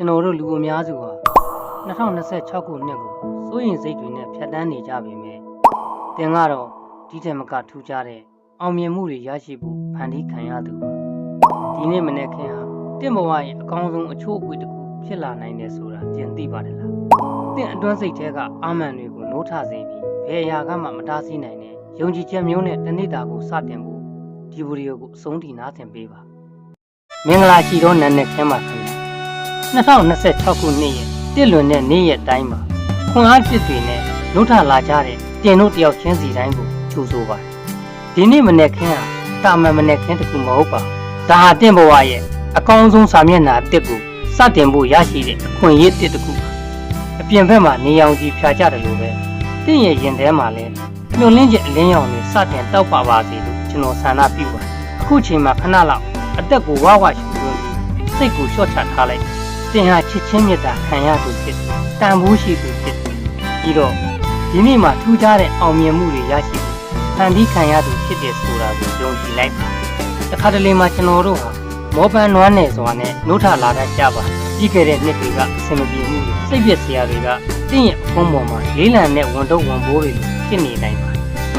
ကျွန်တော်တို့လူအများစုဟာ2026ခုနှစ်ကိုစိုးရင်စိတ်တွေနဲ့ဖြတ်တန်းနေကြပြီမယ်။တင်ကတော့ဒီထက်မကထူးခြားတဲ့အောင်မြင်မှုတွေရရှိဖို့ဖန်တီးခံရသူပါ။ဒီနေ့မနေ့ခင်ဟာတင့်ဘဝရဲ့အကောင်းဆုံးအချို့အကွေ့တစ်ခုဖြစ်လာနိုင်တယ်ဆိုတာတင်သိပါတယ်လား။တင့်အတွန်းစိတ်ထဲကအာမန်တွေကိုနိုးထစေပြီးဘယ်အရာကမှမတားဆီးနိုင်တဲ့ယုံကြည်ချက်မျိုးနဲ့တနေ့တာကိုစတင်ဖို့ဒီဗီဒီယိုကိုအဆုံးထိနားဆင်ပေးပါ။မင်္ဂလာရှိသောနန်းနဲ့ခင်ပါခင်ဗျာ။2026ခုနှစ်ရဲ့တစ်လွန်တဲ့နေ့ရက်တိုင်းမှာခွန်အားတစ်တွေနဲ့နှုတ်ထလာကြတဲ့တင်တို့တယောက်ချင်းစီတိုင်းကိုကြိုဆိုပါတယ်။ဒီနေ့မနေ့ခင်းဟာတာမန်မနေ့ခင်းတခုမဟုတ်ပါဘူး။ဒါဟာတင့်ဘဝရဲ့အကောင်းဆုံးစာမျက်နှာတစ်ကိုစတင်ဖို့ရရှိတဲ့အခွင့်အရေးတစ်တခုပါ။အပြင်ဘက်မှာနေရောင်ကြီးဖြာကြတယ်လို့ပဲတင့်ရဲ့ရင်ထဲမှာလည်းမျောလင်းချက်အလင်းရောင်တွေစတင်တောက်ပါပါစေလို့ကျွန်တော်ဆန္ဒပြုပါတယ်။အခုချိန်မှာခဏလောက်အသက်ကိုဝါဝရှူလို့စိတ်ကိုလျှော့ချထားလိုက်တင်ဟာချစ်ချင်းမြတ်တာခံရသူဖြစ်တန်ဖိုးရှိသူဖြစ်ပြီးတော့ဒီနေ့မှာထူးခြားတဲ့အောင်မြင်မှုတွေရရှိပြီးဖန်တီးခံရသူဖြစ်တဲ့ဆိုတာကိုယုံကြည်လိုက်ပါတခါတလေမှာကျွန်တော်တို့ဟာမောပန်းနွမ်းနယ်စွာနဲ့နှုတ်ထလာတတ်ကြပါပြီးခဲ့တဲ့နှစ်တွေကအဆင်မပြေမှုတွေစိတ်ပျက်စရာတွေကတင့်ရဲ့အဖုံးပေါ်မှာလေးလံနဲ့ဝန်တော့ဝန်ဘိုးတွေဖြစ်နေနိုင်ပါ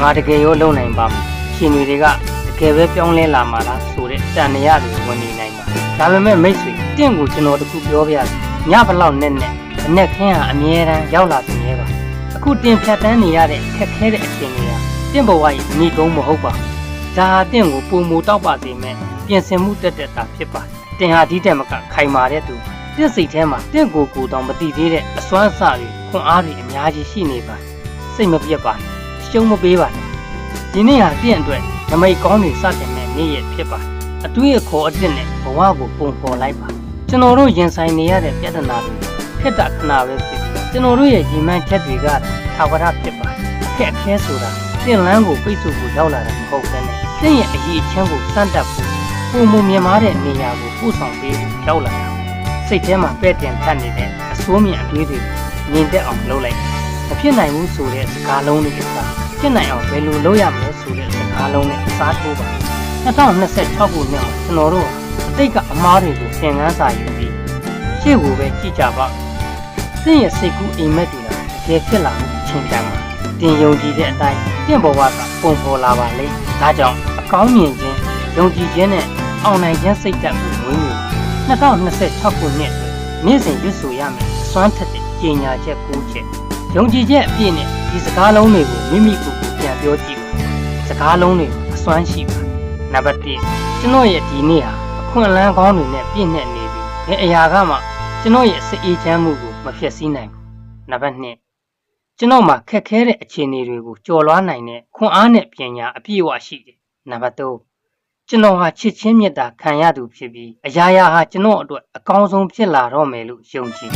ငါတကယ်ရောလုံနိုင်ပါမယ်ရှင်တွေကတကယ်ပဲပြောင်းလဲလာမှာလားဆိုတဲ့တန်ရရတွေဝင်နေနိုင်ပါဒါပေမဲ့မိတ်ဆွေတင့်ကိုကျွန်တော်တခုပြောပြရစီညဘလောက်နဲ့မနဲ့ခင်းဟာအမြဲတမ်းရောက်လာနေပါအခုတင်ဖြတ်တန်းနေရတဲ့ခက်ခဲတဲ့အချိန်တွေကတင့်ဘဝရဲ့ညီကုန်းမဟုတ်ပါဘူးဒါဟာတင့်ကိုပုံမူတောက်ပါစေမဲ့ပြင်ဆင်မှုတက်တက်တာဖြစ်ပါတယ်တင်ဟာဒီတက်မကခိုင်မာတဲ့သူတင့်စိတ်ထဲမှာတင့်ကိုတောင်မတည်သေးတဲ့အစွမ်းအစတွေခွန်အားတွေအများကြီးရှိနေပါစိတ်မပြတ်ပါရှုံးမပေးပါနဲ့ဒီနေ့ဟာတင့်အတွက်နမိတ်ကောင်းတွေစတင်တဲ့နေ့ရက်ဖြစ်ပါတယ်အတွေ့အခေါ်အစ်စ်နဲ့ဘဝကိုပုံဖော်လိုက်ပါကျွန်တော်တို့ရင်ဆိုင်နေရတဲ့ပြဿနာတွေခက်တာခဏပဲဖြစ်ပြီးကျွန်တော်တို့ရဲ့ညီမချက်တွေကသာဝရဖြစ်ပါခက်ခဲဆိုတာတင့်လန်းကိုပိတ်ဆို့ဖို့ရောက်လာတာမဟုတ်ဘဲနဲ့တင့်ရဲ့အရေးအချင်းကိုစမ်းတက်ဖို့ပုံမမြင်မာတဲ့နေရာကိုပို့ဆောင်ပေးဖို့ရောက်လာတာစိတ်ထဲမှာပဲ့တင်ထပ်နေတဲ့အဆိုးမြင်အတွေးတွေမြင်တက်အောင်လုပ်လိုက်မဖြစ်နိုင်ဘူးဆိုတဲ့စကားလုံးတွေအစားဖြစ်နိုင်အောင်ဘယ်လိုလုပ်ရမလဲဆိုတဲ့စကားလုံးနဲ့အစားထိုးပါ2026ခုနှစ်မှာကျွန်တော်တို့အတိတ်ကအမားတွေကိုသင်ခန်းစာယူပြီးရှေ့ကိုပဲကြည့်ကြပါသင်ရဲ့စိတ်ကူးအိမ်မက်တွေကတကယ်ဖြစ်လာမှုချင်းပြန်ပါတင်ယုံကြည်တဲ့အတိုင်းတင့်ဘဝကပုံဖော်လာပါလေဒါကြောင့်အကောင်းမြင်ခြင်းယုံကြည်ခြင်းနဲ့အောင်နိုင်ခြင်းစိတ်ဓာတ်ကိုဝင်းနေ2026ခုနှစ်နေ့စဉ်ရွတ်ဆိုရမယ်စွမ်းထက်တဲ့ကြေညာချက်9ချက်ယုံကြည်ချက်အပြည့်နဲ့ဒီစကားလုံးတွေကိုမိမိကိုယ်ကိုပြန်ပြောကြည့်ပါစကားလုံးတွေအစွမ်းရှိပါနံပါတ်1ကျွန်တော်ရဲ့ဒီနေ့ဟာအခွင့်အလမ်းကောင်းတွေနဲ့ပြည့်နှက်နေပြီးဘယ်အရာကမှကျွန်တော်ရဲ့စိတ်အေးချမ်းမှုကိုမဖျက်ဆီးနိုင်ဘူးနံပါတ်2ကျွန်တော်မှာခက်ခဲတဲ့အခြေအနေတွေကိုကျော်လွှားနိုင်တဲ့ခွန်အားနဲ့ပညာအပြည့်အဝရှိတယ်နံပါတ်3ကျွန်တော်ဟာချစ်ချင်းမြတ်တာခံရသူဖြစ်ပြီးအရာရာဟာကျွန်တော်အတွက်အကောင်းဆုံးဖြစ်လာတော့မယ်လို့ယုံကြည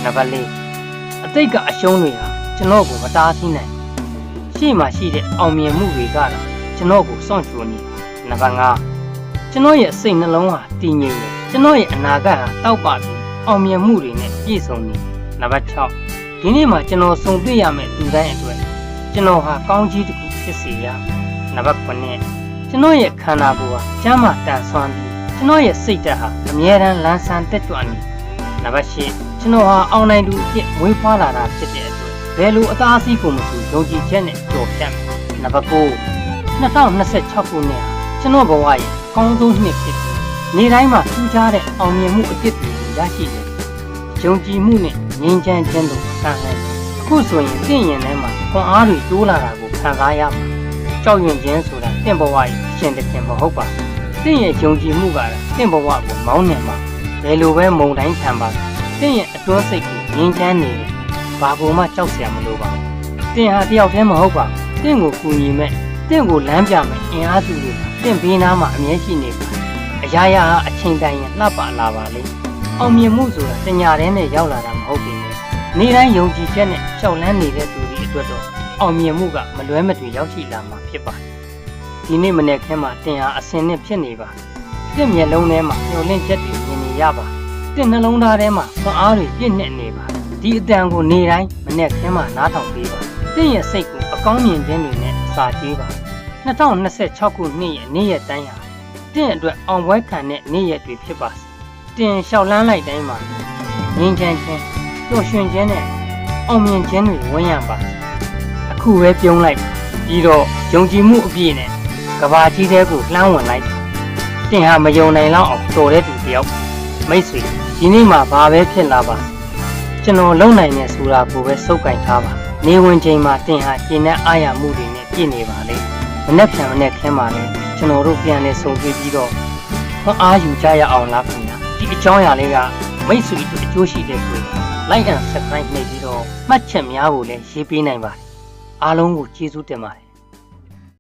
်နံပါတ်4အတိတ်ကအရှုံးတွေဟာကျွန်တော်ကိုမတားဆီးနိုင်ရှေ့မှာရှိတဲ့အောင်မြင်မှုတွေကတော့ကျွန်တော်ကိုစောင့်ကြိုနေနံပါတ်5ကျွန်တော်ရဲ့စိတ်နှလုံးဟာတည်ငြိမ်နေကျွန်တော်ရဲ့အနာဂတ်ဟာတောက်ပပြီးအောင်မြင်မှုတွေနဲ့ပြည့်စုံနေနံပါတ်6ဒီနေ့မှာကျွန်တော်စုံတွေ့ရမယ့်သူတိုင်းအတွက်ကျွန်တော်ဟာကောင်းကြီးတစ်ခုဖြစ်စေရနံပါတ်9ကျွန်တော်ရဲ့ခန္ဓာကိုယ်ဟာကျမ်းမာတန်ဆွမ်းပြီးကျွန်တော်ရဲ့စိတ်ဓာတ်ဟာအမြဲတမ်းလန်းဆန်းတက်ကြွနေနံပါတ်10ကျွန်တော်ဟာအောင်နိုင်သူအဖြစ်မွေးဖွားလာတာဖြစ်တဲ့အတွက်ဘယ်လိုအသားအစီးကိုမဆိုယုံကြည်ချက်နဲ့ကြော်ဖြတ်မယ်နံပါတ်9 2026ခုနှစ်ဟာကျွန်တော်ဘဝရဲ့အကောင်းဆုံးနှစ်ဖြစ်ပြီးနေ့တိုင်းမှာထူးခြားတဲ့အောင်မြင်မှုအသစ်တွေရရှိတယ်ယုံကြည်မှုနဲ့ငြိမ်းချမ်းခြင်းတို့ခံနိုင်အခုဆိုရင်တင့်ရင်ထဲမှာခွန်အားတွေတိုးလာတာကိုခံစားရမှာကြောက်ရွံ့ခြင်းဆိုတာတင့်ဘဝရဲ့ရှင်သခင်မဟုတ်ပါဘူးတင့်ရဲ့ယုံကြည်မှုကတင့်ဘဝကိုမောင်းနှင်မှာဘယ်လိုပဲမုံတိုင်းခံပါတင့်ရဲ့အတွန်းစိတ်ကိုငြိမ်းချမ်းနေတယ်ဘာကိုမှကြောက်စရာမလိုပါဘူးတင့်ဟာတယောက်တည်းမဟုတ်ပါဘူးတင့်ကိုကူညီမဲ့တင့်ကိုလမ်းပြမဲ့အင်အားစုတွေတင့်ဘေးနားမှာအမြဲရှိနေပါအရာရာအချိန်တိုင်းလှပလာပါလေအောင်မြင်မှုဆိုတာတညာတည်းနဲ့ရောက်လာတာမဟုတ်ပေမဲ့နေ့တိုင်းယုံကြည်ချက်နဲ့ရှောက်လန်းနေတဲ့သူတွေအတွက်တော့အောင်မြင်မှုကမလွဲမသွေရောက်ရှိလာမှာဖြစ်ပါတယ်ဒီနေ့မနေ့ခင်းမှာတင်ဟာအစင်နဲ့ဖြစ်နေပါတင့်မျက်လုံးထဲမှာမျောလင့်ချက်တွေမြင်နေရပါတင့်နှလုံးသားထဲမှာခွန်အားတွေပြည့်နှက်နေပါဒီအတန်ကိုနေ့တိုင်းမနေ့ခင်းမှာနားထောင်ပေးပါတင့်ရဲ့စိတ်ကိုအကောင်းမြင်ခြင်းတွေနဲ့စာကြေးပါ2026ခုနှစ်ရဲ့နေ့ရက်တိုင်းဟာတင့်အတွက်အောင်ပွဲခံတဲ့နေ့ရက်တွေဖြစ်ပါတင်လျှောက်လန်းလိုက်တိုင်းမှာ ငြိမ်းချမ်းခြင်းပျော်ရွှင်ခြင်းနဲ့အောင်မြင်ခြင်းတွေဝန်းရံပါအခုပဲပြုံးလိုက်ပြီးတော့ယုံကြည်မှုအပြည့်နဲ့ကဘာကြီးတဲ့ကိုလှမ်းဝင်လိုက်တင်ဟာမယုံနိုင်လောက်အောင်တော်တဲ့သူတယောက်မိတ်ဆွေဒီနေ့မှဘာပဲဖြစ်လာပါကျွန်တော်လုံနိုင်နေဆိုတာကိုပဲစုပ်ကင်ထားပါနေဝင်ချိန်မှာတင်ဟာကျင်းတဲ့အာရမှုတွေနဲ့ပြည့်နေပါလေမနဲ့ဖြံမနဲ့ခင်းပါလေကျွန်တော်တို့ပြန်လဲဆုံတွေ့ပြီးတော့ခွန်အားယူကြရအောင်လားခင်ဗျာဒီအကြောင်းအရာလေးကမိတ်ဆွေတို့အကျိုးရှိတဲ့ဆိုရင် like and subscribe နှိပ်ပြီးတော့မှတ်ချက်များကိုလည်းရေးပေးနိုင်ပါတယ်အားလုံးကိုကျေးဇူးတင်ပါတယ်